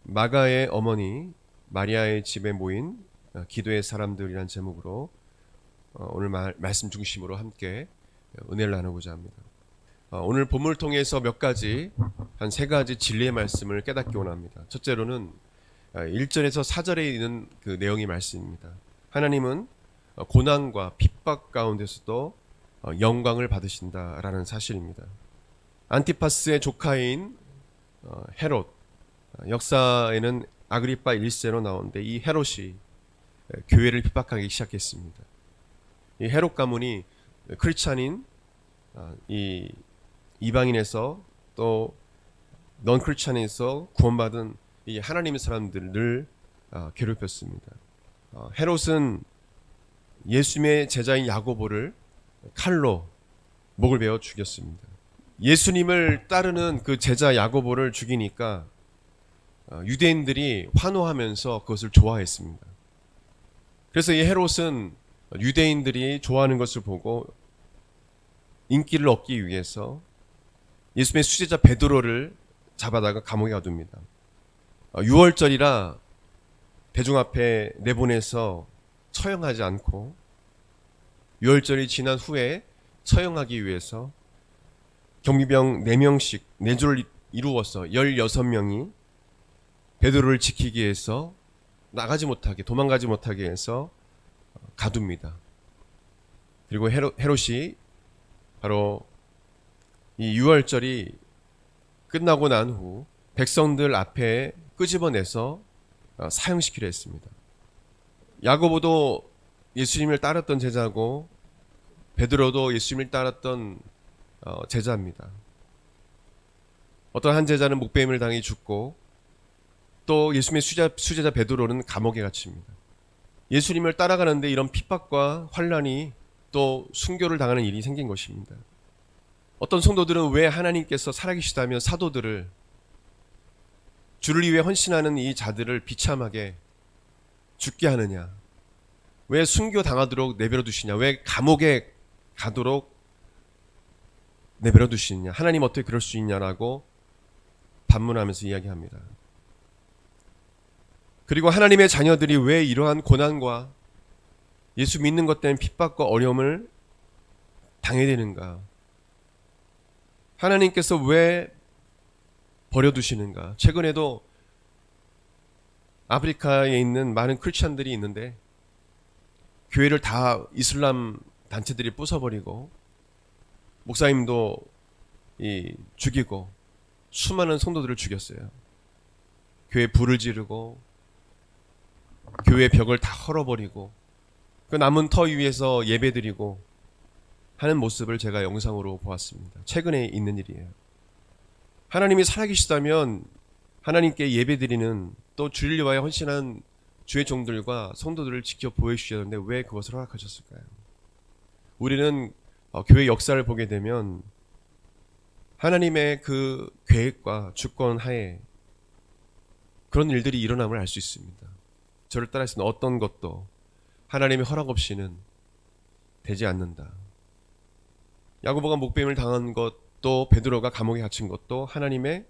마가의 어머니 마리아의 집에 모인 기도의 사람들이란 제목으로 오늘 말씀 중심으로 함께 은혜를 나누고자 합니다. 오늘 본문을 통해서 한 세 가지 진리의 말씀을 깨닫기 원합니다. 첫째로는 1절에서 4절에 있는 그 내용의 말씀입니다. 하나님은 고난과 핍박 가운데서도 영광을 받으신다라는 사실입니다. 안티파스의 조카인 헤롯, 역사에는 아그리파 1세로 나오는데 이 헤롯이 교회를 핍박하기 시작했습니다. 이 헤롯 가문이 크리스찬인 이 이방인에서 또 넌 크리스찬에서 구원받은 이 하나님의 사람들을 괴롭혔습니다. 헤롯은 예수님의 제자인 야고보를 칼로 목을 베어 죽였습니다. 예수님을 따르는 그 제자 야고보를 죽이니까 유대인들이 환호하면서 그것을 좋아했습니다. 그래서 이 헤롯은 유대인들이 좋아하는 것을 보고 인기를 얻기 위해서 예수님의 수제자 베드로를 잡아다가 감옥에 가둡니다. 6월절이라 대중 앞에 내보내서 처형하지 않고 6월절이 지난 후에 처형하기 위해서 경비병 4명씩 4조를 이루어서 16명이 베드로를 지키기 위해서 도망가지 못하게 해서 가둡니다. 그리고 헤롯이 바로 이 6월절이 끝나고 난 후 백성들 앞에 끄집어내서 사형시키려 했습니다. 야고보도 예수님을 따랐던 제자고 베드로도 예수님을 따랐던 제자입니다. 어떤 한 제자는 목베임을 당해 죽고 또 예수님의 수제자 베드로는 감옥에 갇힙니다. 예수님을 따라가는데 이런 핍박과 환난이 또 순교를 당하는 일이 생긴 것입니다. 어떤 성도들은 왜 하나님께서 살아계시다면 사도들을 주를 위해 헌신하는 이 자들을 비참하게 죽게 하느냐, 왜 순교 당하도록 내버려 두시냐, 왜 감옥에 가도록 내버려 두시느냐, 하나님 어떻게 그럴 수 있냐라고 반문하면서 이야기합니다. 그리고 하나님의 자녀들이 왜 이러한 고난과 예수 믿는 것 때문에 핍박과 어려움을 당해야 되는가, 하나님께서 왜 버려두시는가. 최근에도 아프리카에 있는 많은 크리스찬들이 있는데 교회를 다 이슬람 단체들이 부숴버리고 목사님도 죽이고 수많은 성도들을 죽였어요. 교회 불을 지르고 교회 벽을 다 헐어버리고 그 남은 터 위에서 예배드리고 하는 모습을 제가 영상으로 보았습니다. 최근에 있는 일이에요. 하나님이 살아계시다면 하나님께 예배드리는 또 주를 위하여 헌신한 주의 종들과 성도들을 지켜 보여주셨는데 왜 그것을 허락하셨을까요? 우리는 교회 역사를 보게 되면 하나님의 그 계획과 주권 하에 그런 일들이 일어남을 알 수 있습니다. 저를 따라서는 어떤 것도 하나님의 허락 없이는 되지 않는다. 야고보가 목베임을 당한 것도 베드로가 감옥에 갇힌 것도 하나님의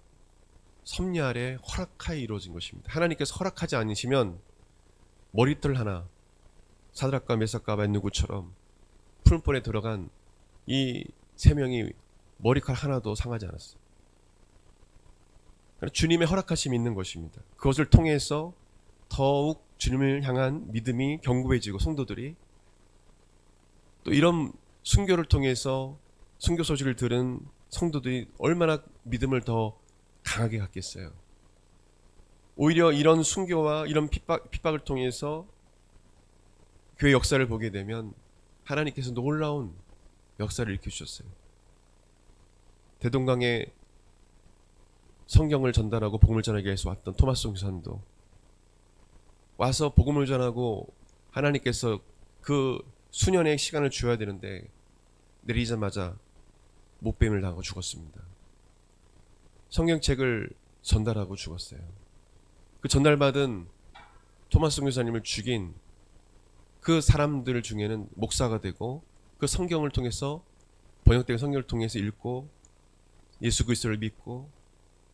섭리 아래 허락하에 이루어진 것입니다. 하나님께서 허락하지 않으시면 머리털 하나, 사드락과 메삭과 아벳느고처럼 푸른불에 들어간 이 세 명이 머리칼 하나도 상하지 않았어요. 주님의 허락하심이 있는 것입니다. 그것을 통해서 더욱 주님을 향한 믿음이 견고해지고 성도들이 또 이런 순교를 통해서 순교 소식을 들은 성도들이 얼마나 믿음을 더 강하게 갖겠어요. 오히려 이런 순교와 이런 핍박을 통해서 교회 역사를 보게 되면 하나님께서 놀라운 역사를 일으켜주셨어요. 대동강에 성경을 전달하고 복음을 전하기 위해서 왔던 토마스 성사님도 와서 복음을 전하고 하나님께서 그 수년의 시간을 주어야 되는데 내리자마자 목뱀을 당하고 죽었습니다. 성경책을 전달하고 죽었어요. 그 전달받은 토마스 성교사님을 죽인 그 사람들 중에는 목사가 되고 그 성경을 통해서 번역된 성경을 통해서 읽고 예수 그리스도를 믿고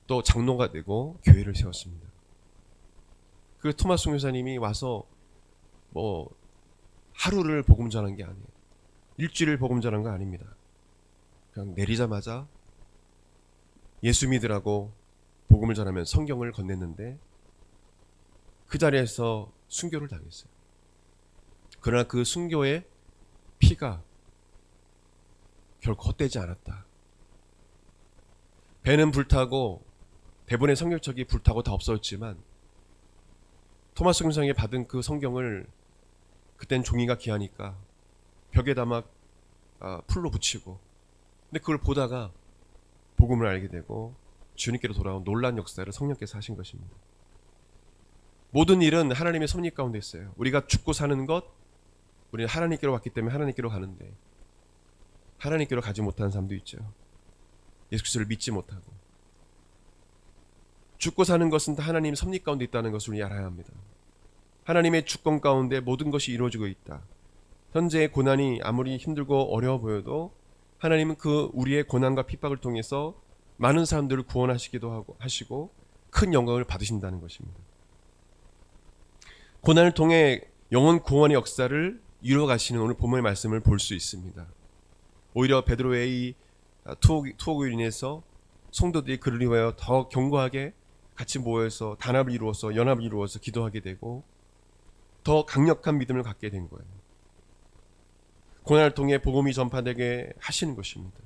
또 장로가 되고 교회를 세웠습니다. 그 토마스 선교사님이 와서 뭐 하루를 복음 전한 게 아니에요. 일주일을 복음 전한 거 아닙니다. 그냥 내리자마자 예수 믿으라고 복음을 전하면 성경을 건넸는데 그 자리에서 순교를 당했어요. 그러나 그 순교의 피가 결코 헛되지 않았다. 배는 불타고 대부분의 성경책이 불타고 다 없어졌지만 토마스 선교사님이 받은 그 성경을 그땐 종이가 귀하니까 벽에다 막 풀로 붙이고, 근데 그걸 보다가 복음을 알게 되고 주님께로 돌아온 놀라운 역사를 성령께서 하신 것입니다. 모든 일은 하나님의 섭리 가운데 있어요. 우리가 죽고 사는 것, 우리는 하나님께로 왔기 때문에 하나님께로 가는데 하나님께로 가지 못하는 사람도 있죠. 예수 그리스도를 믿지 못하고. 죽고 사는 것은 다 하나님의 섭리 가운데 있다는 것을 우리 알아야 합니다. 하나님의 주권 가운데 모든 것이 이루어지고 있다. 현재의 고난이 아무리 힘들고 어려워 보여도 하나님은 그 우리의 고난과 핍박을 통해서 많은 사람들을 구원하시기도 하시고 큰 영광을 받으신다는 것입니다. 고난을 통해 영혼 구원의 역사를 이루어가시는 오늘 본문의 말씀을 볼 수 있습니다. 오히려 베드로의 이 투옥으로 인해서 성도들이 그를 위하여 더 견고하게 같이 모여서 단합을 이루어서 연합을 이루어서 기도하게 되고 더 강력한 믿음을 갖게 된 거예요. 고난을 통해 복음이 전파되게 하시는 것입니다.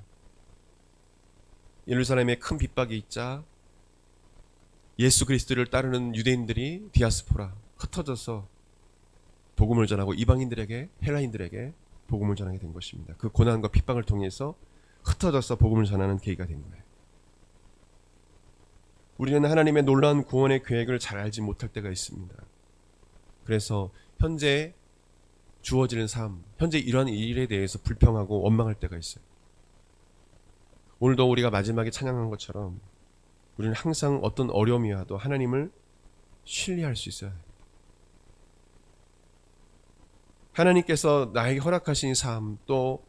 예루살렘에 큰 핍박이 있자 예수 그리스도를 따르는 유대인들이 디아스포라 흩어져서 복음을 전하고 이방인들에게, 헬라인들에게 복음을 전하게 된 것입니다. 그 고난과 핍박을 통해서 흩어져서 복음을 전하는 계기가 된 거예요. 우리는 하나님의 놀라운 구원의 계획을 잘 알지 못할 때가 있습니다. 그래서 현재 주어지는 삶, 현재 이러한 일에 대해서 불평하고 원망할 때가 있어요. 오늘도 우리가 마지막에 찬양한 것처럼 우리는 항상 어떤 어려움이 와도 하나님을 신뢰할 수 있어야 해요. 하나님께서 나에게 허락하신 삶, 또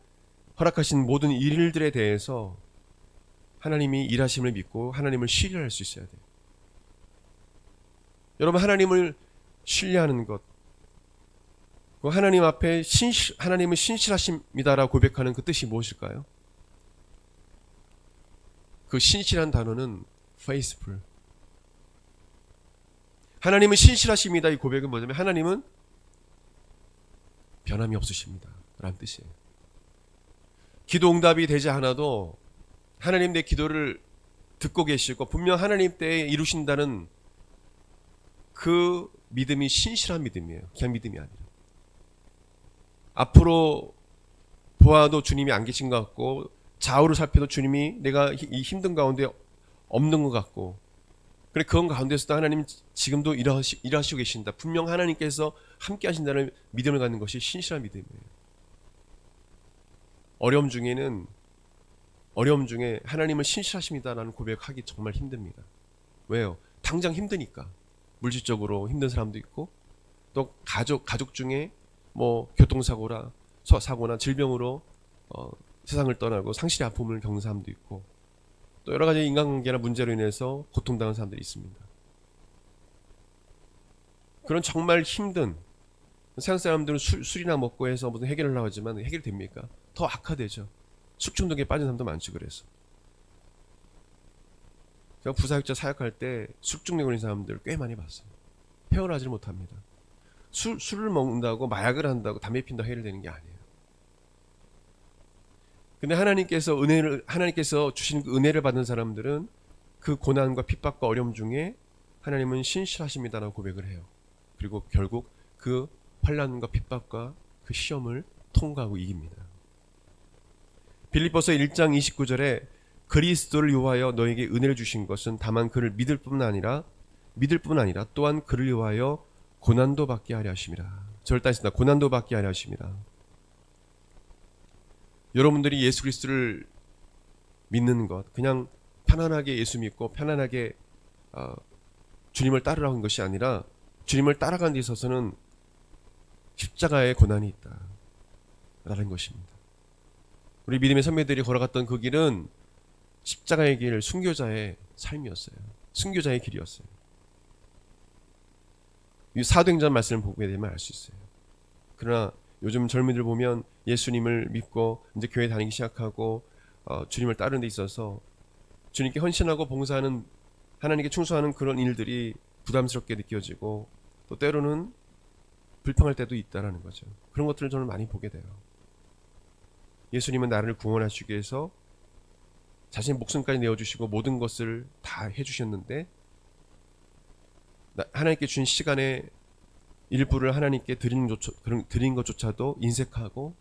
허락하신 모든 일들에 대해서 하나님이 일하심을 믿고 하나님을 신뢰할 수 있어야 돼요. 여러분, 하나님을 신뢰하는 것, 하나님 앞에 하나님은 신실하십니다라고 고백하는 그 뜻이 무엇일까요? 그 신실한 단어는 faithful. 하나님은 신실하십니다. 이 고백은 뭐냐면 하나님은 변함이 없으십니다 라는 뜻이에요. 기도 응답이 되지 않아도 하나님 내 기도를 듣고 계시고 분명 하나님 때에 이루신다는 그 믿음이 신실한 믿음이에요. 그냥 믿음이 아니라. 앞으로 보아도 주님이 안 계신 것 같고 좌우를 살펴도 주님이 내가 이 힘든 가운데 없는 것 같고, 그래 그런 가운데서도 하나님 지금도 일하시고 계신다. 분명 하나님께서 함께 하신다는 믿음을 갖는 것이 신실한 믿음이에요. 어려움 중에 하나님은 신실하십니다라는 고백하기 정말 힘듭니다. 왜요? 당장 힘드니까. 물질적으로 힘든 사람도 있고, 또 가족 중에 뭐 교통사고나 질병으로 세상을 떠나고 상실의 아픔을 겪는 사람도 있고, 또 여러 가지 인간관계나 문제로 인해서 고통당하는 사람들이 있습니다. 그런 정말 힘든, 세상 사람들은 술이나 먹고 해서 무슨 해결을 하려고 하지만 해결이 됩니까? 더 악화되죠. 숙중독에 빠진 사람도 많지. 그래서 제가 부사역자 사역할 때 숙중독에 걸린 사람들 꽤 많이 봤어요. 헤어나질 못합니다. 술을 먹는다고 마약을 한다고 담배 핀다고 해결되는 게 아니에요. 근데 하나님께서 주신 그 은혜를 받는 사람들은 그 고난과 핍박과 어려움 중에 하나님은 신실하십니다라고 고백을 해요. 그리고 결국 그 환난과 핍박과 그 시험을 통과하고 이깁니다. 빌립보서 1장 29절에 그리스도를 위하여 너에게 은혜를 주신 것은 다만 그를 믿을 뿐 아니라 또한 그를 위하여 고난도 받게 하려 하심이라. 저를 따지다 고난도 받게 하려 하심이라. 여러분들이 예수 그리스도를 믿는 것, 그냥 편안하게 예수 믿고 편안하게 주님을 따르라고 하는 것이 아니라 주님을 따라가는 데 있어서는 십자가의 고난이 있다 라는 것입니다. 우리 믿음의 선배들이 걸어갔던 그 길은 십자가의 길, 순교자의 삶이었어요. 순교자의 길이었어요. 이 사도행전 말씀을 보게 되면 알 수 있어요. 그러나 요즘 젊은이들 보면 예수님을 믿고 이제 교회 다니기 시작하고 주님을 따르는 데 있어서 주님께 헌신하고 봉사하는, 하나님께 충성하는 그런 일들이 부담스럽게 느껴지고 또 때로는 불평할 때도 있다라는 거죠. 그런 것들을 저는 많이 보게 돼요. 예수님은 나를 구원하시기 위해서 자신의 목숨까지 내어주시고 모든 것을 다 해주셨는데 하나님께 주신 시간의 일부를 하나님께 드린 것조차도 인색하고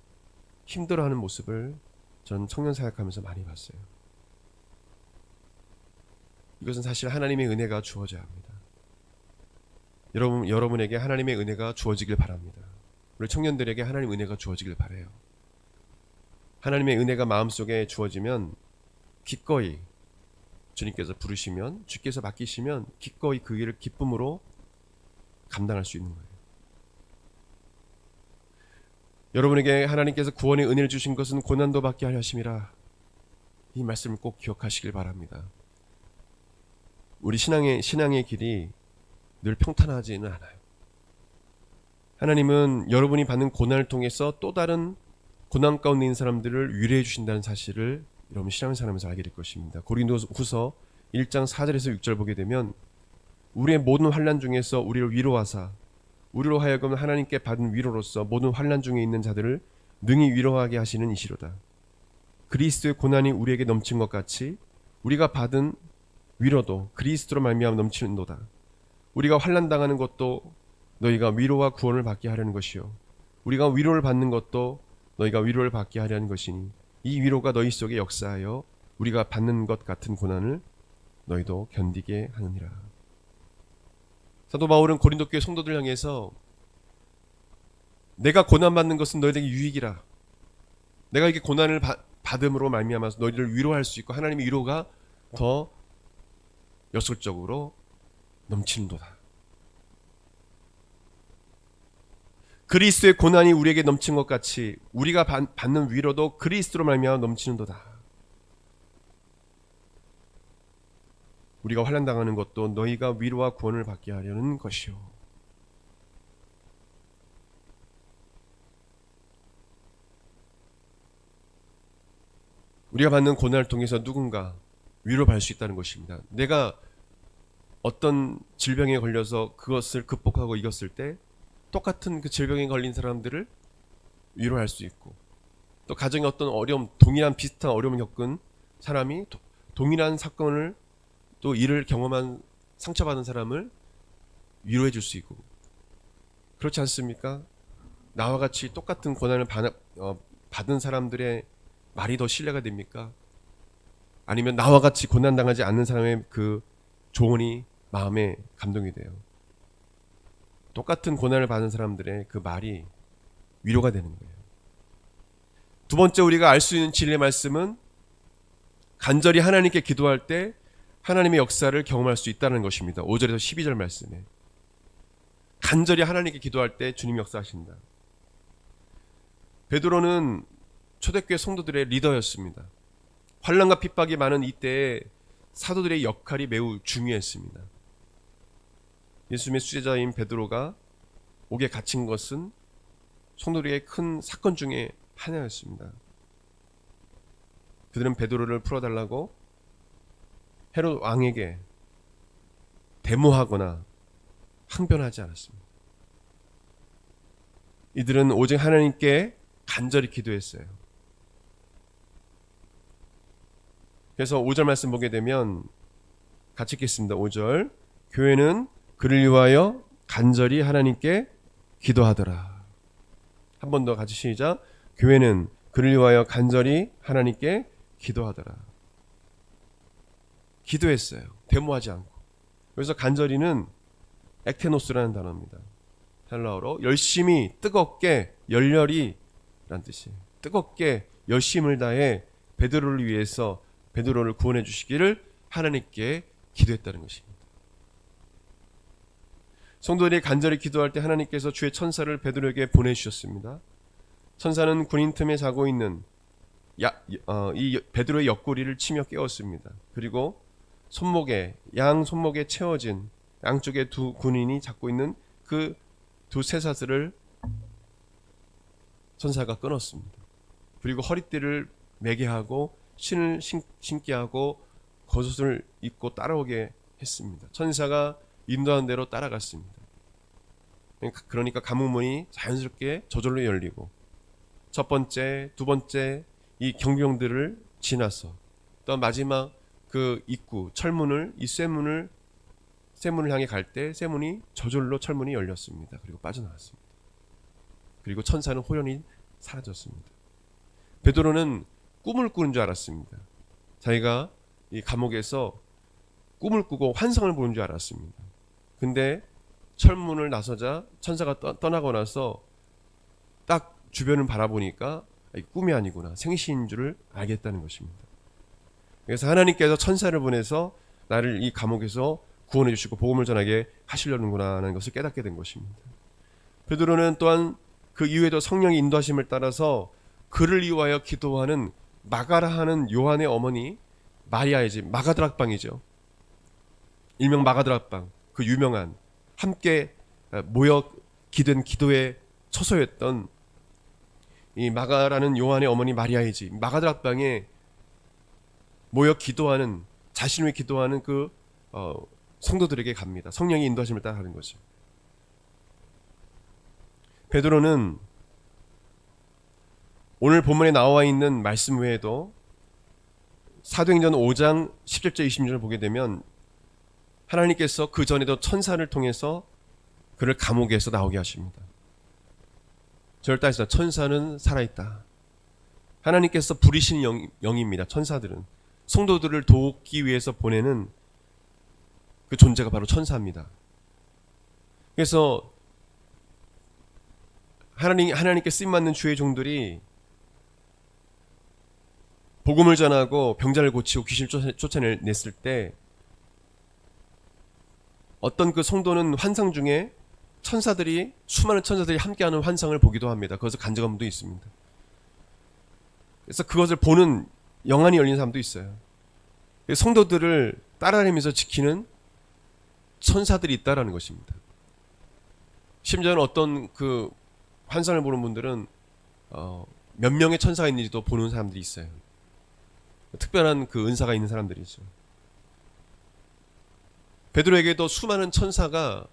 힘들어하는 모습을 저는 청년 사역하면서 많이 봤어요. 이것은 사실 하나님의 은혜가 주어져야 합니다. 여러분에게 하나님의 은혜가 주어지길 바랍니다. 우리 청년들에게 하나님의 은혜가 주어지길 바라요. 하나님의 은혜가 마음속에 주어지면 기꺼이 주님께서 부르시면, 주께서 맡기시면 기꺼이 그 일을 기쁨으로 감당할 수 있는 거예요. 여러분에게 하나님께서 구원의 은혜를 주신 것은 고난도 받게 하려 하심이라. 이 말씀을 꼭 기억하시길 바랍니다. 우리 신앙의 길이 늘 평탄하지는 않아요. 하나님은 여러분이 받는 고난을 통해서 또 다른 고난 가운데 있는 사람들을 위로해 주신다는 사실을 여러분 신앙을 살면서 알게 될 것입니다. 고린도후서 1장 4절에서 6절 보게 되면 우리의 모든 환난 중에서 우리를 위로하사 우리로 하여금 하나님께 받은 위로로서 모든 환난 중에 있는 자들을 능히 위로하게 하시는 이시로다. 그리스도의 고난이 우리에게 넘친 것 같이 우리가 받은 위로도 그리스도로 말미암아 넘치는도다. 우리가 환난 당하는 것도 너희가 위로와 구원을 받게 하려는 것이요 우리가 위로를 받는 것도 너희가 위로를 받게 하려는 것이니 이 위로가 너희 속에 역사하여 우리가 받는 것 같은 고난을 너희도 견디게 하느니라. 사도 바울은 고린도 교회 성도들 향해서 내가 고난받는 것은 너희에게 유익이라. 내가 이렇게 고난을 받음으로 말미암아서 너희를 위로할 수 있고 하나님의 위로가 더 역설적으로 넘치는도다. 그리스도의 고난이 우리에게 넘친 것 같이 우리가 받는 위로도 그리스도로 말미암아 넘치는도다. 우리가 환난 당하는 것도 너희가 위로와 구원을 받게 하려는 것이요. 우리가 받는 고난을 통해서 누군가 위로받을 수 있다는 것입니다. 내가 어떤 질병에 걸려서 그것을 극복하고 이겼을 때 똑같은 그 질병에 걸린 사람들을 위로할 수 있고 또 가정에 어떤 어려움, 동일한 비슷한 어려움을 겪은 사람이 동일한 사건을 또 이를 경험한 상처받은 사람을 위로해 줄 수 있고 그렇지 않습니까? 나와 같이 똑같은 고난을 받은 사람들의 말이 더 신뢰가 됩니까? 아니면 나와 같이 고난당하지 않는 사람의 그 조언이 마음에 감동이 돼요. 똑같은 고난을 받은 사람들의 그 말이 위로가 되는 거예요. 두 번째 우리가 알 수 있는 진리의 말씀은 간절히 하나님께 기도할 때 하나님의 역사를 경험할 수 있다는 것입니다. 5절에서 12절 말씀에 간절히 하나님께 기도할 때 주님 역사하신다. 베드로는 초대교회 성도들의 리더였습니다. 환난과 핍박이 많은 이때에 사도들의 역할이 매우 중요했습니다. 예수님의 수제자인 베드로가 옥에 갇힌 것은 성도들에게 큰 사건 중에 하나였습니다. 그들은 베드로를 풀어달라고 헤롯 왕에게 데모하거나 항변하지 않았습니다. 이들은 오직 하나님께 간절히 기도했어요. 그래서 5절 말씀 보게 되면 같이 읽겠습니다. 5절 교회는 그를 위하여 간절히 하나님께 기도하더라. 한 번 더 같이 시작. 교회는 그를 위하여 간절히 하나님께 기도하더라. 기도했어요. 데모하지 않고. 그래서 간절히는 ektenos라는 단어입니다. 헬라어로 열심히 뜨겁게 열렬히 라는 뜻이에요. 뜨겁게 열심을 다해 베드로를 위해서 베드로를 구원해 주시기를 하나님께 기도했다는 것입니다. 성도들이 간절히 기도할 때 하나님께서 주의 천사를 베드로에게 보내주셨습니다. 천사는 군인 틈에 자고 있는 이 베드로의 옆구리를 치며 깨웠습니다. 그리고 양 손목에 채워진 양쪽에 두 군인이 잡고 있는 그 두 쇠사슬을 천사가 끊었습니다. 그리고 허리띠를 매게 하고 신을 신게 하고 겉옷을 입고 따라오게 했습니다. 천사가 인도한 대로 따라갔습니다. 그러니까 감옥문이 자연스럽게 저절로 열리고 첫 번째, 두 번째 이 경비병들을 지나서 또 마지막 그 입구 철문을 이 쇠문을 향해 갈 때 쇠문이 저절로 철문이 열렸습니다. 그리고 빠져나왔습니다. 그리고 천사는 호련히 사라졌습니다. 베드로는 꿈을 꾸는 줄 알았습니다. 자기가 이 감옥에서 꿈을 꾸고 환상을 보는 줄 알았습니다. 근데 철문을 나서자 천사가 떠나고 나서 딱 주변을 바라보니까 꿈이 아니구나, 생시인 줄을 알겠다는 것입니다. 그래서 하나님께서 천사를 보내서 나를 이 감옥에서 구원해 주시고 복음을 전하게 하시려는구나 하는 것을 깨닫게 된 것입니다. 베드로는 또한 그 이후에도 성령의 인도하심을 따라서 그를 위하여 기도하는 마가라 하는 요한의 어머니 마리아의 집 마가드락방이죠. 일명 마가드락방, 그 유명한 함께 모여 기든 기도의 처소였던 이 마가라는 요한의 어머니 마리아의 집 마가드락방에 모여 기도하는, 자신을 위해 기도하는 그 성도들에게 갑니다. 성령의 인도하심을 따라 하는 거죠. 베드로는 오늘 본문에 나와 있는 말씀 외에도 사도행전 5장 17절 20절을 보게 되면 하나님께서 그 전에도 천사를 통해서 그를 감옥에서 나오게 하십니다. 저를 따지다 천사는 살아있다. 하나님께서 부리신 영입니다. 천사들은 성도들을 돕기 위해서 보내는 그 존재가 바로 천사입니다. 그래서 하나님께 쓰임받는 주의 종들이 복음을 전하고 병자를 고치고 귀신을 쫓아냈을 때 어떤 그 성도는 환상 중에 수많은 천사들이 함께하는 환상을 보기도 합니다. 그것을 간증한 분도 있습니다. 그래서 그것을 보는 영안이 열린 사람도 있어요. 성도들을 따라다니면서 지키는 천사들이 있다라는 것입니다. 심지어는 어떤 그 환상을 보는 분들은 몇 명의 천사가 있는지도 보는 사람들이 있어요. 특별한 그 은사가 있는 사람들이죠. 베드로에게도 수많은 천사가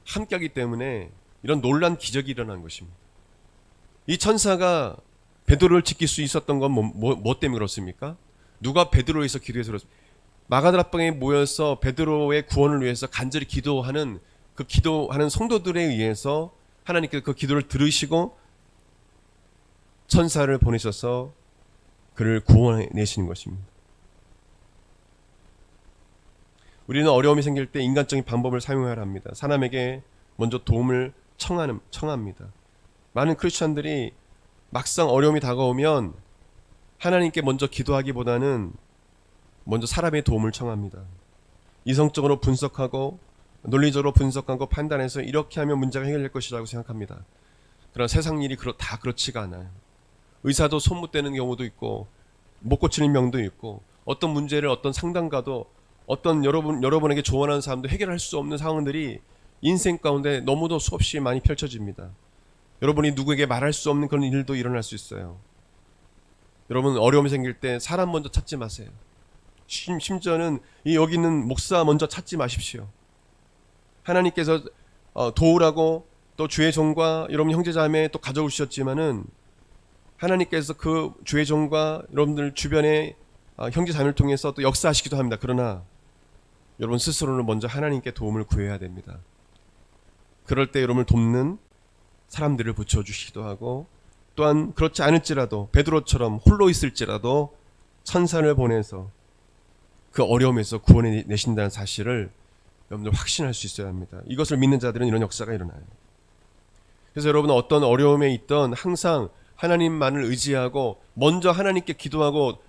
함께하기 때문에 이런 놀란 기적이 일어난 것입니다. 이 천사가 베드로를 지킬 수 있었던 건 뭐 때문에 그렇습니까? 누가 베드로에 서 기도해서 그렇습니까? 마가드락방에 모여서 베드로의 구원을 위해서 간절히 기도하는 그 기도하는 성도들에 의해서 하나님께서 그 기도를 들으시고 천사를 보내셔서 그를 구원해내시는 것입니다. 우리는 어려움이 생길 때 인간적인 방법을 사용해야 합니다. 사람에게 먼저 도움을 청합니다. 많은 크리스천들이 막상 어려움이 다가오면 하나님께 먼저 기도하기보다는 먼저 사람의 도움을 청합니다. 이성적으로 분석하고 논리적으로 분석하고 판단해서 이렇게 하면 문제가 해결될 것이라고 생각합니다. 그러나 세상 일이 다 그렇지가 않아요. 의사도 손못대는 경우도 있고 못 고치는 병도 있고 어떤 문제를 어떤 상담가도 어떤 여러분에게 조언하는 사람도 해결할 수 없는 상황들이 인생 가운데 너무도 수없이 많이 펼쳐집니다. 여러분이 누구에게 말할 수 없는 그런 일도 일어날 수 있어요. 여러분 어려움이 생길 때 사람 먼저 찾지 마세요. 심지어는 여기 있는 목사 먼저 찾지 마십시오. 하나님께서 도우라고 또 주의 종과 여러분 형제자매 또 가져오셨지만은 하나님께서 그 주의 종과 여러분들 주변의 형제자매를 통해서 또 역사하시기도 합니다. 그러나 여러분 스스로는 먼저 하나님께 도움을 구해야 됩니다. 그럴 때 여러분을 돕는 사람들을 붙여주시기도 하고 또한 그렇지 않을지라도 베드로처럼 홀로 있을지라도 천사를 보내서 그 어려움에서 구원해 내신다는 사실을 여러분들 확신할 수 있어야 합니다. 이것을 믿는 자들은 이런 역사가 일어나요. 그래서 여러분은 어떤 어려움에 있던 항상 하나님만을 의지하고 먼저 하나님께 기도하고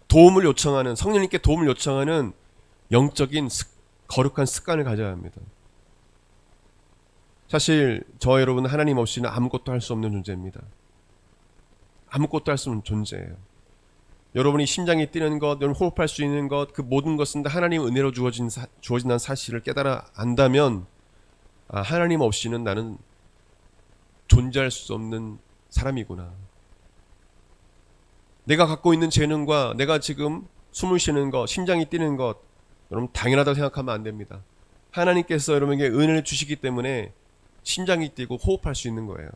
도움을 요청하는 성령님께 도움을 요청하는 영적인 거룩한 습관을 가져야 합니다. 사실 저와 여러분은 하나님 없이는 아무것도 할 수 없는 존재입니다. 아무것도 할 수 없는 존재예요. 여러분이 심장이 뛰는 것, 여러분 호흡할 수 있는 것, 그 모든 것은 다 하나님의 은혜로 주어진다는 사실을 깨달아 안다면 아, 하나님 없이는 나는 존재할 수 없는 사람이구나. 내가 갖고 있는 재능과 내가 지금 숨을 쉬는 것, 심장이 뛰는 것, 여러분 당연하다고 생각하면 안 됩니다. 하나님께서 여러분에게 은혜를 주시기 때문에 심장이 뛰고 호흡할 수 있는 거예요.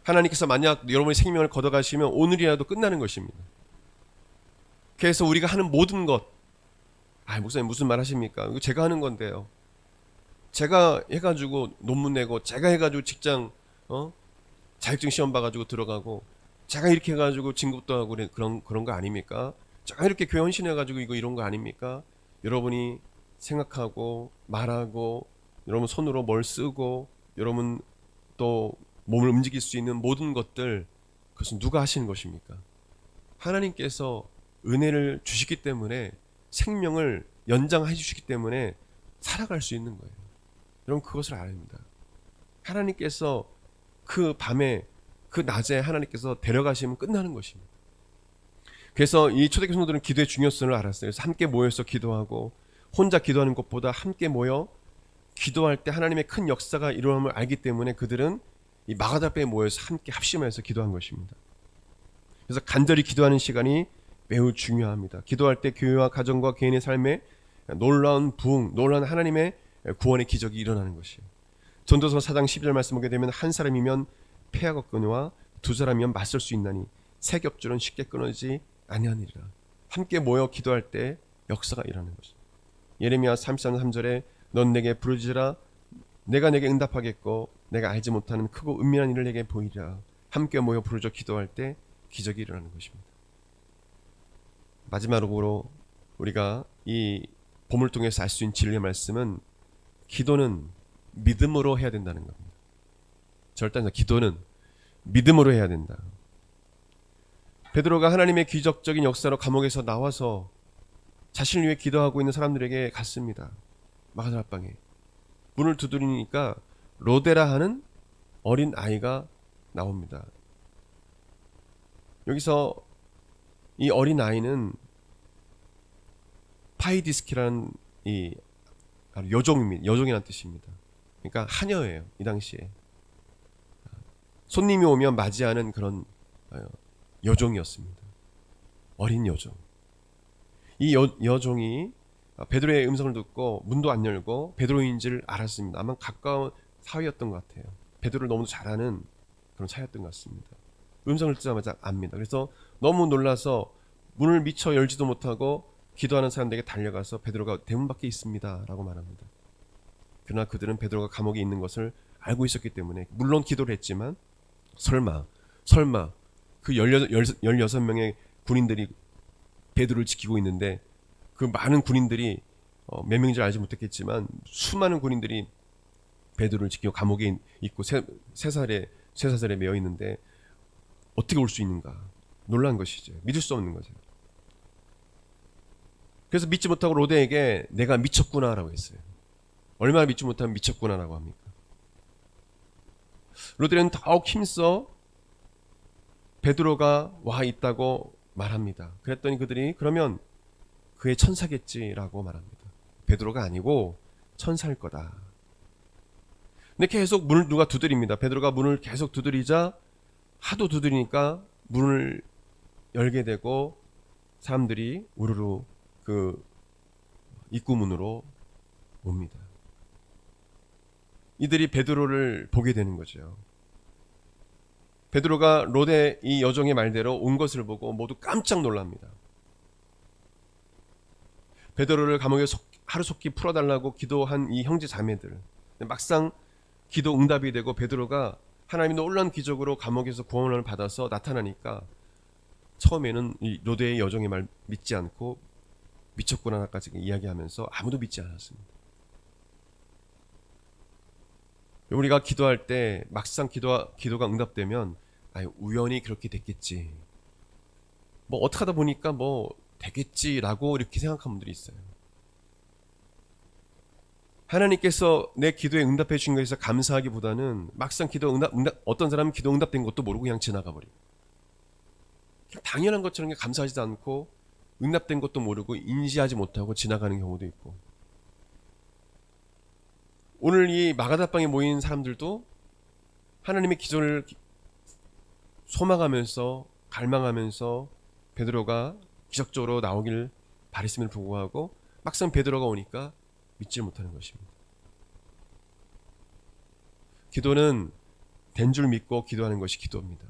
하나님께서 만약 여러분의 생명을 걷어가시면 오늘이라도 끝나는 것입니다. 그래서 우리가 하는 모든 것, 목사님 무슨 말 하십니까? 이거 제가 하는 건데요. 제가 해가지고 논문 내고, 제가 해가지고 직장, 자격증 시험 봐가지고 들어가고, 제가 이렇게 해가지고 진급도 하고 그런 거 아닙니까? 제가 이렇게 교회 헌신해가지고 이런 거 아닙니까? 여러분이 생각하고 말하고 여러분 손으로 뭘 쓰고 여러분 또 몸을 움직일 수 있는 모든 것들, 그것은 누가 하시는 것입니까? 하나님께서 은혜를 주시기 때문에, 생명을 연장해 주시기 때문에 살아갈 수 있는 거예요. 여러분 그것을 알아야 합니다. 하나님께서 그 밤에 그 낮에 하나님께서 데려가시면 끝나는 것입니다. 그래서 이 초대교회 성도들은 기도의 중요성을 알았어요. 그래서 함께 모여서 기도하고, 혼자 기도하는 것보다 함께 모여 기도할 때 하나님의 큰 역사가 일어남을 알기 때문에 그들은 이 마가다락방에 모여서 함께 합심해서 기도한 것입니다. 그래서 간절히 기도하는 시간이 매우 중요합니다. 기도할 때 교회와 가정과 개인의 삶에 놀라운 부흥, 놀라운 하나님의 구원의 기적이 일어나는 것이에요. 전도서 4장 12절 말씀 보게 되면 한 사람이면 패하고 끊어와 두 사람이면 맞설 수 있나니 새 겹줄은 쉽게 끊어지지 아니하니라. 함께 모여 기도할 때 역사가 일어나는 것입니다. 예레미야 33장 3절에 넌 내게 부르짖으라 내가 내게 응답하겠고 내가 알지 못하는 크고 은밀한 일을 내게 보이리라. 함께 모여 부르짖어 기도할 때 기적이 일어나는 것입니다. 마지막으로 우리가 이 봄을 통해서 알 수 있는 진리의 말씀은, 기도는 믿음으로 해야 된다는 겁니다. 절단사 기도는 믿음으로 해야 된다. 베드로가 하나님의 기적적인 역사로 감옥에서 나와서 자신을 위해 기도하고 있는 사람들에게 갔습니다. 마가다락방에 문을 두드리니까 로데라 하는 어린 아이가 나옵니다. 여기서 이 어린 아이는 파이디스키라는 이 여종입니다. 여종이라는 뜻입니다. 그러니까 하녀예요. 이 당시에 손님이 오면 맞이하는 그런 여종이었습니다. 어린 여종. 이 여종이 베드로의 음성을 듣고 문도 안 열고 베드로인 줄 알았습니다. 아마 가까운 사이였던 것 같아요. 베드로를 너무 잘 아는 그런 사이였던 것 같습니다. 음성을 듣자마자 압니다. 그래서 너무 놀라서 문을 미처 열지도 못하고 기도하는 사람들에게 달려가서 베드로가 대문 밖에 있습니다 라고 말합니다. 그러나 그들은 베드로가 감옥에 있는 것을 알고 있었기 때문에 물론 기도를 했지만 설마 그 16명의 군인들이 베드로를 지키고 있는데, 그 많은 군인들이 몇 명인지 알지 못했겠지만 수많은 군인들이 베드로를 지키고 감옥에 있고 쇠사슬에 매여 있는데 어떻게 올 수 있는가? 놀란 것이죠. 믿을 수 없는 거죠. 그래서 믿지 못하고 로데에게 내가 미쳤구나라고 했어요. 얼마나 믿지 못하면 미쳤구나라고 합니까? 로데는 더욱 힘써 베드로가 와 있다고 말합니다. 그랬더니 그들이 그러면 그의 천사겠지라고 말합니다. 베드로가 아니고 천사일 거다. 근데 계속 문을 누가 두드립니다. 베드로가 문을 계속 두드리자 하도 두드리니까 문을 열게 되고 사람들이 우르르 그 입구문으로 옵니다. 이들이 베드로를 보게 되는 거죠. 베드로가 로데 이 여종의 말대로 온 것을 보고 모두 깜짝 놀랍니다. 베드로를 감옥에 하루속히 풀어달라고 기도한 이 형제 자매들, 막상 기도 응답이 되고 베드로가 하나님의 놀라운 기적으로 감옥에서 구원을 받아서 나타나니까 처음에는 이 로데의 여종의 말 믿지 않고 미쳤구나까지 이야기하면서 아무도 믿지 않았습니다. 우리가 기도할 때 막상 기도가 응답되면 우연히 그렇게 됐겠지, 뭐 어떻게 하다 보니까 뭐 되겠지라고 이렇게 생각하는 분들이 있어요. 하나님께서 내 기도에 응답해 주신 것에서 감사하기보다는 막상 기도 어떤 사람은 기도 응답된 것도 모르고 그냥 지나가 버리고, 당연한 것처럼 감사하지도 않고 응답된 것도 모르고 인지하지 못하고 지나가는 경우도 있고, 오늘 이 마가다방에 모인 사람들도 하나님의 기도를 소망하면서 갈망하면서 베드로가 기적적으로 나오길 바랬음에도 불구하고 막상 베드로가 오니까 믿지 못하는 것입니다. 기도는 된 줄 믿고 기도하는 것이 기도입니다.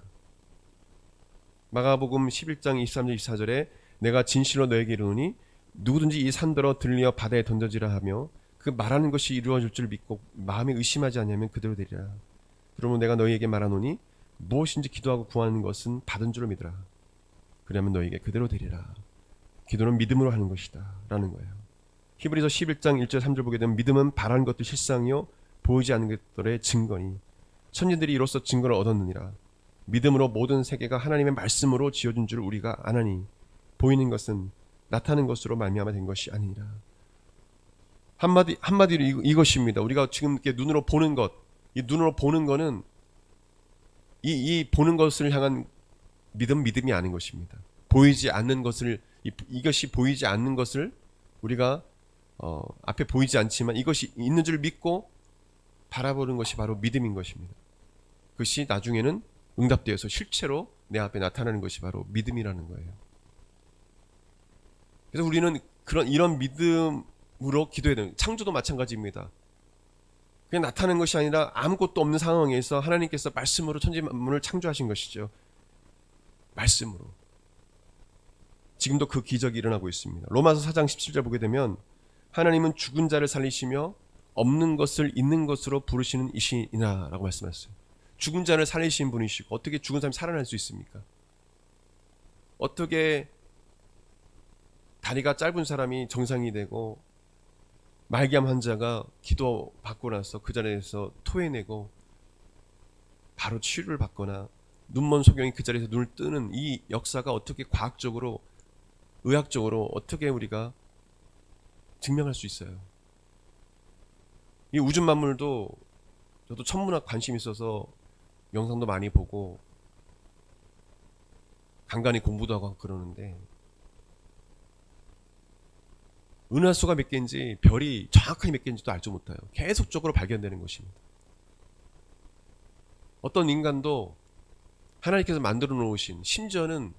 마가복음 11장 23절 24절에 내가 진실로 너에게 이르노니 누구든지 이 산더러 들려 바다에 던져지라 하며 그 말하는 것이 이루어질 줄 믿고 마음에 의심하지 않으면 그대로 되리라. 그러면 내가 너희에게 말하노니 무엇인지 기도하고 구하는 것은 받은 줄로 믿으라. 그러면 너희에게 그대로 되리라. 기도는 믿음으로 하는 것이다 라는 거예요. 히브리서 11장 1절 3절 보게 되면 믿음은 바라는 것도 실상이요 보이지 않는 것들의 증거니 천진들이 이로써 증거를 얻었느니라. 믿음으로 모든 세계가 하나님의 말씀으로 지어진 줄 우리가 아나니 보이는 것은 나타나는 것으로 말미암아 된 것이 아니니라. 한마디로 이것입니다. 우리가 지금 이렇게 눈으로 보는 것, 이 눈으로 보는 거는 이 보는 것을 향한 믿음이 아닌 것입니다. 보이지 않는 것을 이것이 보이지 않는 것을 우리가 앞에 보이지 않지만 이것이 있는 줄 믿고 바라보는 것이 바로 믿음인 것입니다. 그것이 나중에는 응답되어서 실체로 내 앞에 나타나는 것이 바로 믿음이라는 거예요. 그래서 우리는 이런 믿음으로 기도해야 돼요. 창조도 마찬가지입니다. 그냥 나타나는 것이 아니라 아무것도 없는 상황에서 하나님께서 말씀으로 천지 만물을 창조하신 것이죠. 말씀으로. 지금도 그 기적이 일어나고 있습니다. 로마서 4장 17절 보게 되면 하나님은 죽은 자를 살리시며 없는 것을 있는 것으로 부르시는 이시이나 라고 말씀하셨어요. 죽은 자를 살리신 분이시고 어떻게 죽은 사람이 살아날 수 있습니까? 어떻게 다리가 짧은 사람이 정상이 되고 말기암 환자가 기도 받고 나서 그 자리에서 토해내고 바로 치료를 받거나 눈먼 소경이 그 자리에서 눈을 뜨는 이 역사가 어떻게 과학적으로 의학적으로 어떻게 우리가 증명할 수 있어요? 이 우주 만물도 저도 천문학 관심이 있어서 영상도 많이 보고 간간히 공부도 하고 그러는데 은하수가 몇 개인지 별이 정확하게 몇 개인지도 알지 못해요. 계속적으로 발견되는 것입니다. 어떤 인간도 하나님께서 만들어 놓으신 심지어는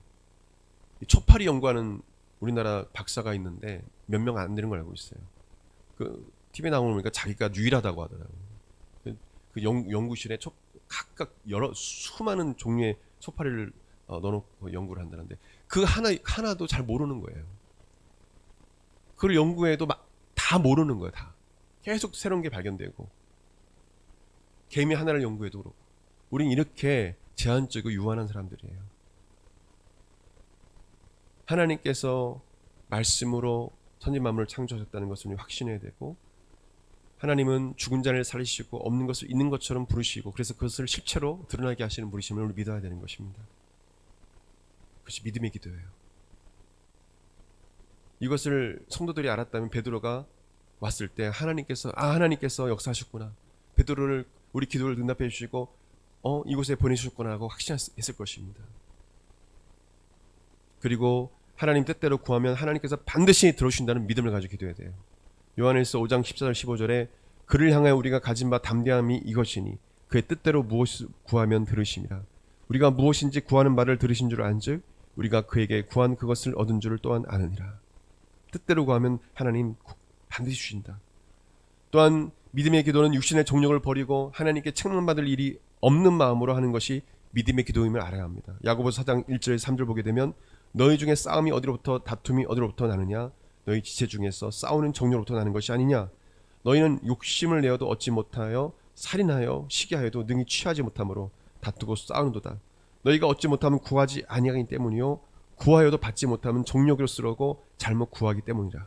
초파리 연구하는 우리나라 박사가 있는데 몇 명 안 되는 걸 알고 있어요. 그 TV에 나오니까 자기가 유일하다고 하더라고요. 그 연구실에 각각 여러 수많은 종류의 초파리를 넣어놓고 연구를 한다는데 그 하나도 잘 모르는 거예요. 그걸 연구해도 다 모르는 거예요. 다 계속 새로운 게 발견되고 개미 하나를 연구해도 그렇고 우린 이렇게 제한적이고 유한한 사람들이에요. 하나님께서 말씀으로 천지 만물을 창조하셨다는 것을 확신해야 되고 하나님은 죽은 자를 살리시고 없는 것을 있는 것처럼 부르시고 그래서 그것을 실체로 드러나게 하시는 분이심을 우리 믿어야 되는 것입니다. 그것이 믿음의 기도예요. 이것을 성도들이 알았다면 베드로가 왔을 때 하나님께서 역사하셨구나. 베드로를 우리 기도를 응답해 주시고 이곳에 보내주셨구나 하고 확신했을 것입니다. 그리고 하나님 뜻대로 구하면 하나님께서 반드시 들어주신다는 믿음을 가지고 기도해야 돼요. 요한일서 5장 14절 15절에 그를 향하여 우리가 가진 바 담대함이 이것이니 그의 뜻대로 무엇을 구하면 들으심이라. 우리가 무엇인지 구하는 말을 들으신 줄 안즉 우리가 그에게 구한 그것을 얻은 줄을 또한 아느니라. 뜻대로 구하면 하나님 반드시 주신다. 또한 믿음의 기도는 육신의 정욕을 버리고 하나님께 책망받을 일이 없는 마음으로 하는 것이 믿음의 기도임을 알아야 합니다. 야고보서 4장 1절 3절 보게 되면 너희 중에 싸움이 어디로부터 다툼이 어디로부터 나느냐 너희 지체 중에서 싸우는 정욕으로부터 나는 것이 아니냐 너희는 욕심을 내어도 얻지 못하여 살인하여 시기하여도 능히 취하지 못함으로 다투고 싸우는도다. 너희가 얻지 못하면 구하지 아니하기 때문이요 구하여도 받지 못하면 정욕으로 쓰려고 잘못 구하기 때문이라.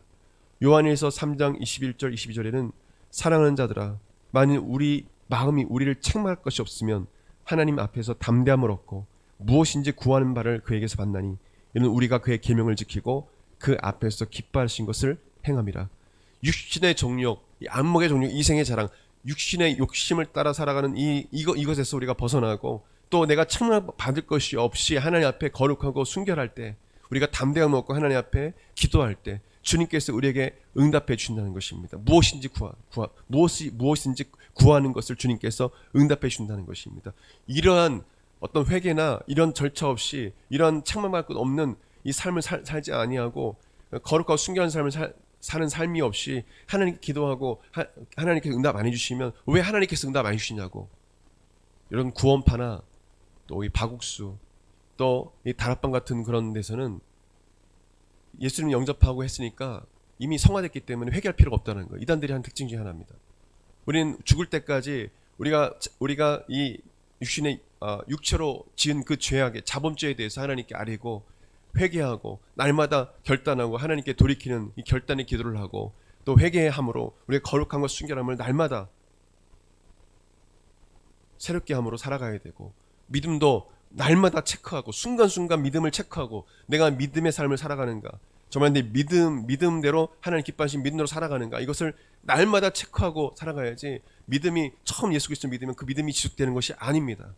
요한일서 3장 21절 22절에는 사랑하는 자들아 만일 우리 마음이 우리를 책망할 것이 없으면 하나님 앞에서 담대함을 얻고 무엇인지 구하는 바를 그에게서 받나니 이는 우리가 그의 계명을 지키고 그 앞에서 기뻐하신 것을 행함이라. 육신의 정욕, 안목의 정욕, 이생의 자랑, 육신의 욕심을 따라 살아가는 이것에서 우리가 벗어나고 또 내가 책망받을 것이 없이 하나님 앞에 거룩하고 순결할 때 우리가 담대함을 얻고 하나님 앞에 기도할 때 주님께서 우리에게 응답해 주신다는 것입니다. 무엇인지 구하는 것을 주님께서 응답해 주신다는 것입니다. 이러한 어떤 회개나 이런 절차 없이 이런 책망받을 것 없는 이 삶을 살지 아니하고 거룩하고 순결한 삶을 사는 삶이 없이 하나님께 기도하고 하나님께서 응답 안 해주시면 왜 하나님께서 응답 안 해주시냐고, 이런 구원파나 또 이 바국수 또 이 다락방 같은 그런 데서는 예수님 영접하고 했으니까 이미 성화됐기 때문에 회개할 필요가 없다는 거예요. 이단들이 한 특징 중에 하나입니다. 우리는 죽을 때까지 우리가 이 육체로 지은 그 죄악의 자범죄에 대해서 하나님께 아뢰고 회개하고 날마다 결단하고 하나님께 돌이키는 이 결단의 기도를 하고 또 회개함으로 우리의 거룩함과 순결함을 날마다 새롭게 함으로 살아가야 되고, 믿음도 날마다 체크하고 순간순간 믿음을 체크하고 내가 믿음의 삶을 살아가는가, 정말 내 믿음대로 하나님 기뻐하신 믿음으로 살아가는가, 이것을 날마다 체크하고 살아가야지 믿음이 처음 예수 그리스도 믿으면 그 믿음이 지속되는 것이 아닙니다.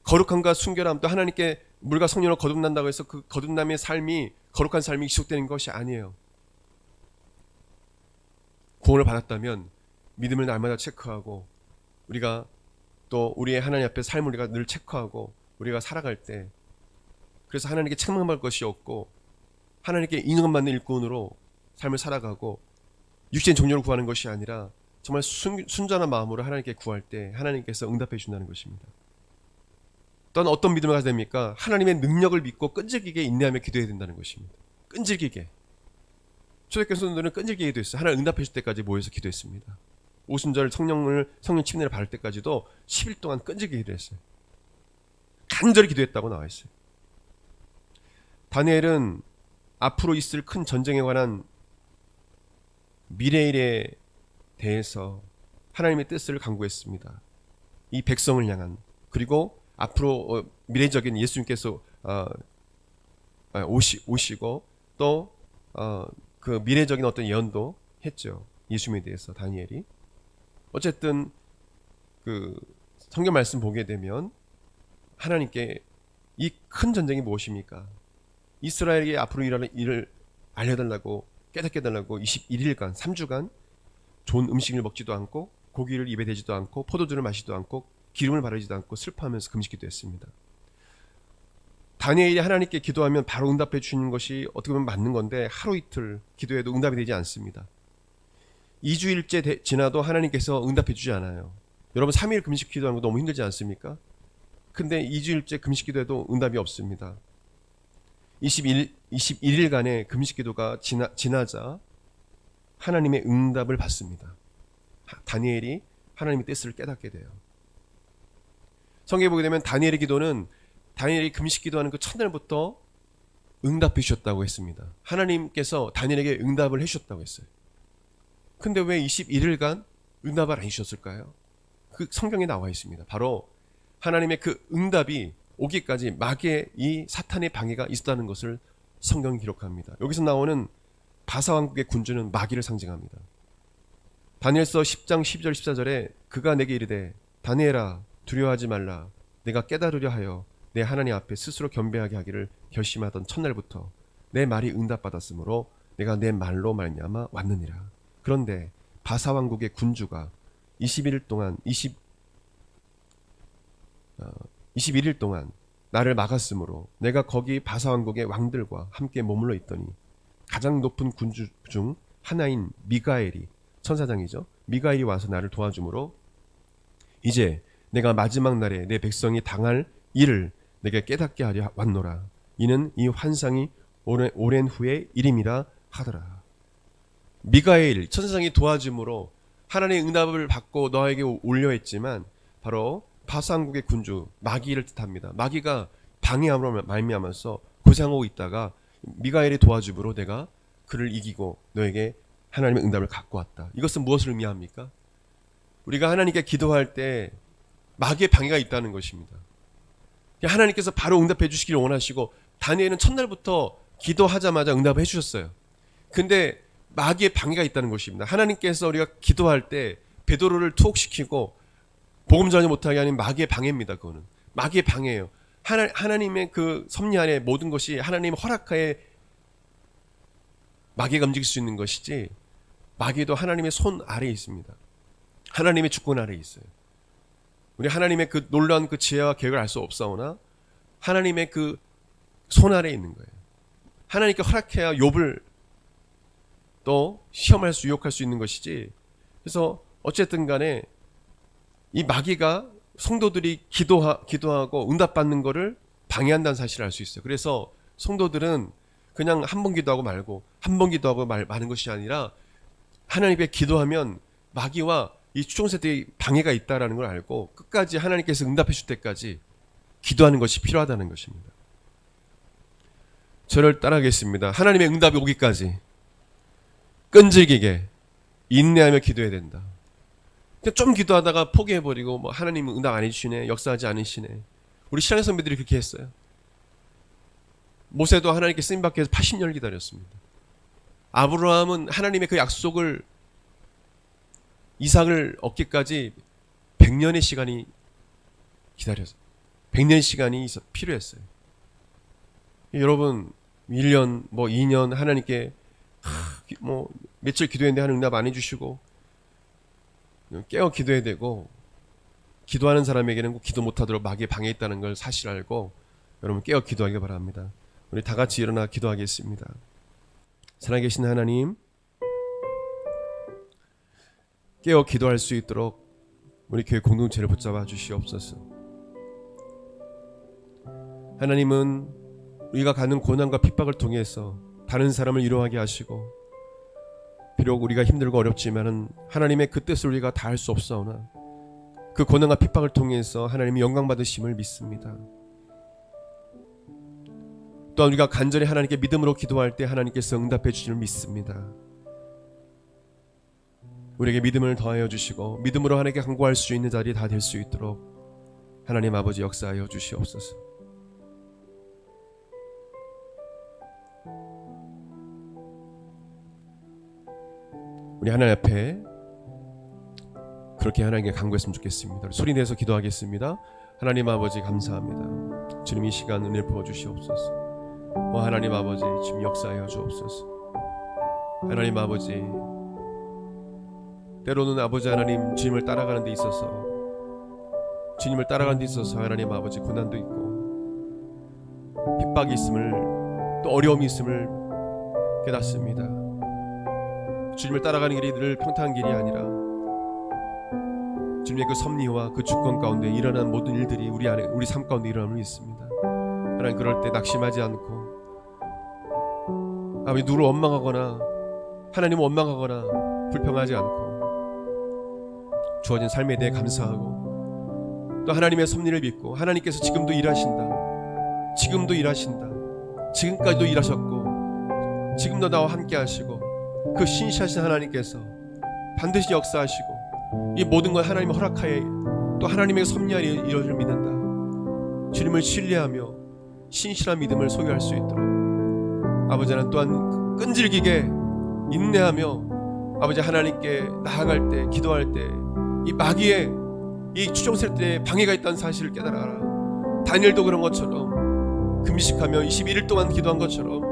거룩함과 순결함 또 하나님께 물과 성령으로 거듭난다고 해서 그 거듭남의 삶이 거룩한 삶이 지속되는 것이 아니에요. 구원을 받았다면 믿음을 날마다 체크하고 우리가 또 우리의 하나님 앞에 삶을 우리가 늘 체크하고 우리가 살아갈 때, 그래서 하나님께 책망받을 것이 없고 하나님께 인정받는 일꾼으로 삶을 살아가고 육체의 종료를 구하는 것이 아니라 정말 순전한 마음으로 하나님께 구할 때 하나님께서 응답해 주신다는 것입니다. 또한 어떤 믿음을 가져야 됩니까? 하나님의 능력을 믿고 끈질기게 인내하며 기도해야 된다는 것입니다. 끈질기게. 초대교회 성도들은 끈질기게 기도했어요. 하나님 응답해 줄 때까지 모여서 기도했습니다. 오순절 성령 침례를 받을 때까지도 10일 동안 끈질기게 기도했어요. 간절히 기도했다고 나와 있어요. 다니엘은 앞으로 있을 큰 전쟁에 관한 미래일에 대해서 하나님의 뜻을 간구했습니다. 이 백성을 향한, 그리고 앞으로 미래적인 예수님께서 오시고 또 그 미래적인 어떤 예언도 했죠. 예수님에 대해서 다니엘이. 어쨌든 그 성경 말씀 보게 되면 하나님께 이 큰 전쟁이 무엇입니까? 이스라엘에게 앞으로 일어날 일을 알려달라고, 깨닫게 해달라고 21일간 3주간 좋은 음식을 먹지도 않고 고기를 입에 대지도 않고 포도주를 마시지도 않고 기름을 바르지도 않고 슬퍼하면서 금식기도 했습니다. 다니엘이 하나님께 기도하면 바로 응답해 주시는 것이 어떻게 보면 맞는 건데, 하루 이틀 기도해도 응답이 되지 않습니다. 2주일째 지나도 하나님께서 응답해 주지 않아요. 여러분 3일 금식 기도하는 거 너무 힘들지 않습니까? 근데 2주일째 금식 기도해도 응답이 없습니다. 21일간의 금식 기도가 지나자 하나님의 응답을 받습니다. 다니엘이 하나님의 뜻을 깨닫게 돼요. 성경에 보게 되면 다니엘의 기도는 다니엘이 금식 기도하는 그 첫날부터 응답해 주셨다고 했습니다. 하나님께서 다니엘에게 응답을 해주셨다고 했어요. 근데 왜 21일간 응답을 안 해주셨을까요? 그 성경에 나와 있습니다. 바로 하나님의 그 응답이 오기까지 마귀의 이 사탄의 방해가 있었다는 것을 성경이 기록합니다. 여기서 나오는 바사왕국의 군주는 마귀를 상징합니다. 다니엘서 10장 12절 14절에 그가 내게 이르되 다니엘아 두려워하지 말라. 내가 깨달으려 하여 내 하나님 앞에 스스로 겸비하게 하기를 결심하던 첫날부터 내 말이 응답받았으므로 내가 내 말로 말미암아 왔느니라. 그런데 바사왕국의 군주가 21일 동안 나를 막았으므로 내가 거기 바사왕국의 왕들과 함께 머물러 있더니 가장 높은 군주 중 하나인 미가엘이, 천사장이죠, 미가엘이 와서 나를 도와주므로 이제 내가 마지막 날에 내 백성이 당할 일을 내게 깨닫게 하려 왔노라. 이는 이 환상이 오랜 후의 일임이라 하더라. 미가엘 천사장이 도와줌으로 하나님의 응답을 받고 너에게 올려 했지만 바로 바사왕국의 군주 마귀를 뜻합니다. 마귀가 방해함으로 말미암아서 고생하고 있다가 미가엘이 도와줌으로 내가 그를 이기고 너에게 하나님의 응답을 갖고 왔다. 이것은 무엇을 의미합니까? 우리가 하나님께 기도할 때 마귀의 방해가 있다는 것입니다. 하나님께서 바로 응답해 주시기를 원하시고 다니엘은 첫날부터 기도하자마자 응답을 해주셨어요. 근데 마귀의 방해가 있다는 것입니다. 하나님께서 우리가 기도할 때 베드로를 투옥시키고 복음 전하지 못하게 하는 마귀의 방해입니다. 그거는 마귀의 방해예요. 하나님의 그 섭리 안에 모든 것이 하나님 허락하에 마귀가 움직일 수 있는 것이지, 마귀도 하나님의 손 아래에 있습니다. 하나님의 주권 아래에 있어요. 우리 하나님의 그 놀라운 그 지혜와 계획을 알 수 없사오나 하나님의 그 손 아래에 있는 거예요. 하나님께 허락해야 욥을 또 시험할 수, 유혹할 수 있는 것이지. 그래서 어쨌든 간에 이 마귀가 성도들이 기도하고 응답받는 것을 방해한다는 사실을 알 수 있어요. 그래서 성도들은 그냥 한 번 기도하고 말고, 한 번 기도하고 마는 것이 아니라 하나님께 기도하면 마귀와 이 추종세대의 방해가 있다는 걸 알고 끝까지 하나님께서 응답해 줄 때까지 기도하는 것이 필요하다는 것입니다. 저를 따라하겠습니다. 하나님의 응답이 오기까지 끈질기게 인내하며 기도해야 된다. 좀 기도하다가 포기해버리고 뭐 하나님은 응답 안 해주시네, 역사하지 않으시네. 우리 신앙의 선배들이 그렇게 했어요. 모세도 하나님께 쓰임받기 위해서 80년을 기다렸습니다. 아브라함은 하나님의 그 약속을, 이삭을 얻기까지 100년의 시간이 기다렸어요. 100년의 시간이 필요했어요. 여러분 1년 뭐 2년 하나님께 뭐 며칠 기도했는데 하나님 응답 안 해주시고 깨어 기도해야 되고, 기도하는 사람에게는 기도 못하도록 마귀의 방해 있다는 걸 사실 알고 여러분 깨어 기도하기 바랍니다. 우리 다 같이 일어나 기도하겠습니다. 살아계신 하나님, 깨어 기도할 수 있도록 우리 교회 공동체를 붙잡아 주시옵소서. 하나님은 우리가 가는 고난과 핍박을 통해서 다른 사람을 위로하게 하시고, 비록 우리가 힘들고 어렵지만은 하나님의 그 뜻을 우리가 다 할 수 없사오나 그 고난과 핍박을 통해서 하나님이 영광 받으심을 믿습니다. 또한 우리가 간절히 하나님께 믿음으로 기도할 때 하나님께서 응답해 주심을 믿습니다. 우리에게 믿음을 더하여 주시고 믿음으로 하나님께 간구할 수 있는 자리 다 될 수 있도록 하나님 아버지 역사하여 주시옵소서. 우리 하나님 앞에 그렇게 하나님께 간구했으면 좋겠습니다. 소리 내서 기도하겠습니다. 하나님 아버지 감사합니다. 주님 이 시간 은혜를 부어주시옵소서. 하나님 아버지 주님 역사하여 주옵소서. 하나님 아버지, 때로는 아버지 하나님 주님을 따라가는 데 있어서 하나님 아버지 고난도 있고 핍박이 있음을, 또 어려움이 있음을 깨닫습니다. 주님을 따라가는 길이 늘 평탄한 길이 아니라 주님의 그 섭리와 그 주권 가운데 일어난 모든 일들이 우리 삶 가운데 일어남을 믿습니다. 하나님, 그럴 때 낙심하지 않고 아버지 누구를 원망하거나 하나님을 원망하거나 불평하지 않고 주어진 삶에 대해 감사하고 또 하나님의 섭리를 믿고, 하나님께서 지금도 일하신다, 지금까지도 일하셨고 지금도 나와 함께 하시고 그 신실하신 하나님께서 반드시 역사하시고 이 모든 걸 하나님의 허락하에 또 하나님의 섭리 안에 이루어질 믿는다. 주님을 신뢰하며 신실한 믿음을 소유할 수 있도록 아버지 하나님 또한 끈질기게 인내하며 아버지 하나님께 나아갈 때, 기도할 때 이 마귀의 이 추종세대에 방해가 있다는 사실을 깨달아라. 다니엘도 그런 것처럼 금식하며 21일 동안 기도한 것처럼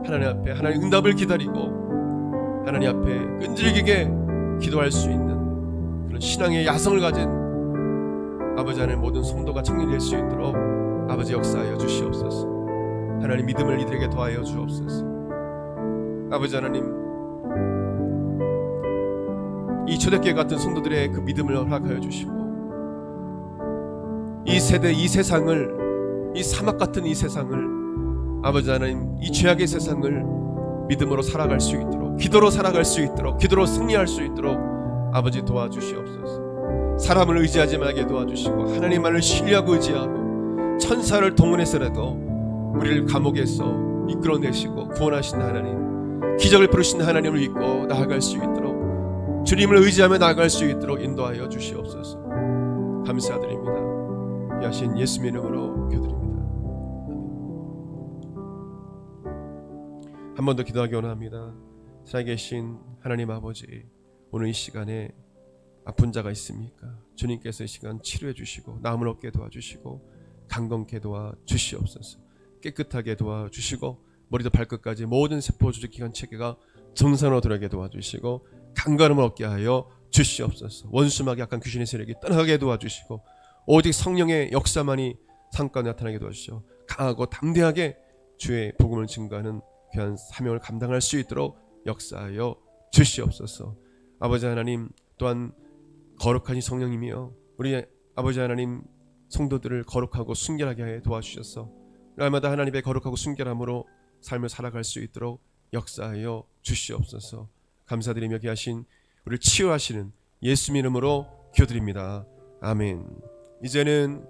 하나님 앞에 하나님 응답을 기다리고 하나님 앞에 끈질기게 기도할 수 있는 그런 신앙의 야성을 가진 아버지 하나님 모든 성도가 청년될 수 있도록 아버지 역사하여 주시옵소서. 하나님 믿음을 이들에게 더하여 주옵소서. 아버지 하나님, 이 초대교회 같은 성도들의 그 믿음을 허락하여 주시고 이 세대, 이 세상을, 이 사막 같은 이 세상을 아버지 하나님, 이 죄악의 세상을 믿음으로 살아갈 수 있도록, 기도로 살아갈 수 있도록, 기도로 승리할 수 있도록 아버지 도와주시옵소서. 사람을 의지하지 말게 도와주시고 하나님만을 신뢰하고 의지하고 천사를 동원해서라도 우리를 감옥에서 이끌어내시고 구원하신 하나님, 기적을 부르신 하나님을 믿고 나아갈 수 있도록, 주님을 의지하며 나아갈 수 있도록 인도하여 주시옵소서. 감사드립니다. 귀하신 예수님의 이름으로 기도드립니다. 한 번 더 기도하기 원합니다. 살아계신 하나님 아버지, 오늘 이 시간에 아픈 자가 있습니까? 주님께서 이 시간 치료해 주시고 나음을 얻게 도와주시고 강건케 도와주시옵소서. 깨끗하게 도와주시고 머리부터 발끝까지 모든 세포 조직 기관 체계가 정상으로 돌아가게 도와주시고 강건함을 얻게 하여 주시옵소서. 원수막이 약한 귀신의 세력이 떠나게 도와주시고 오직 성령의 역사만이 삶 가운데 나타나게 도와주시오. 강하고 담대하게 주의 복음을 증거하는 귀한 사명을 감당할 수 있도록 역사하여 주시옵소서. 아버지 하나님, 또한 거룩하신 성령님이여 우리 아버지 하나님 성도들을 거룩하고 순결하게 해 도와주셔서 날마다 하나님의 거룩하고 순결함으로 삶을 살아갈 수 있도록 역사하여 주시옵소서. 감사드리며 귀하신 우리를 치유하시는 예수님 이름으로 기도드립니다. 아멘. 이제는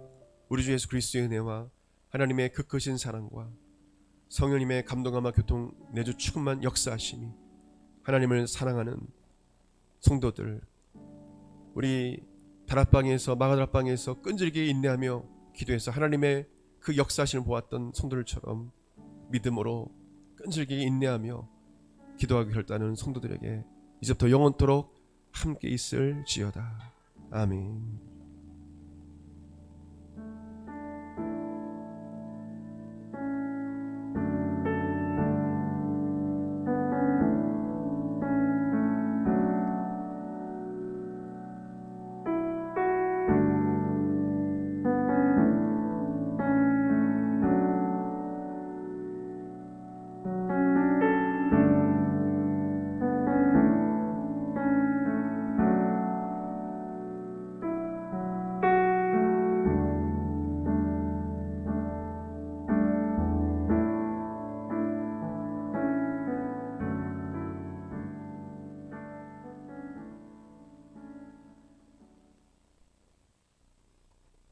우리 주 예수 그리스도의 은혜와 하나님의 그 크신 사랑과 성령님의 감동함과 교통 내주 충만한 역사하심이 하나님을 사랑하는 성도들, 우리 다락방에서 마가다락방에서 끈질기게 인내하며 기도해서 하나님의 그 역사하심을 보았던 성도들처럼 믿음으로 끈질기게 인내하며 기도하기 결단하는 성도들에게 이제부터 영원토록 함께 있을지어다. 아멘.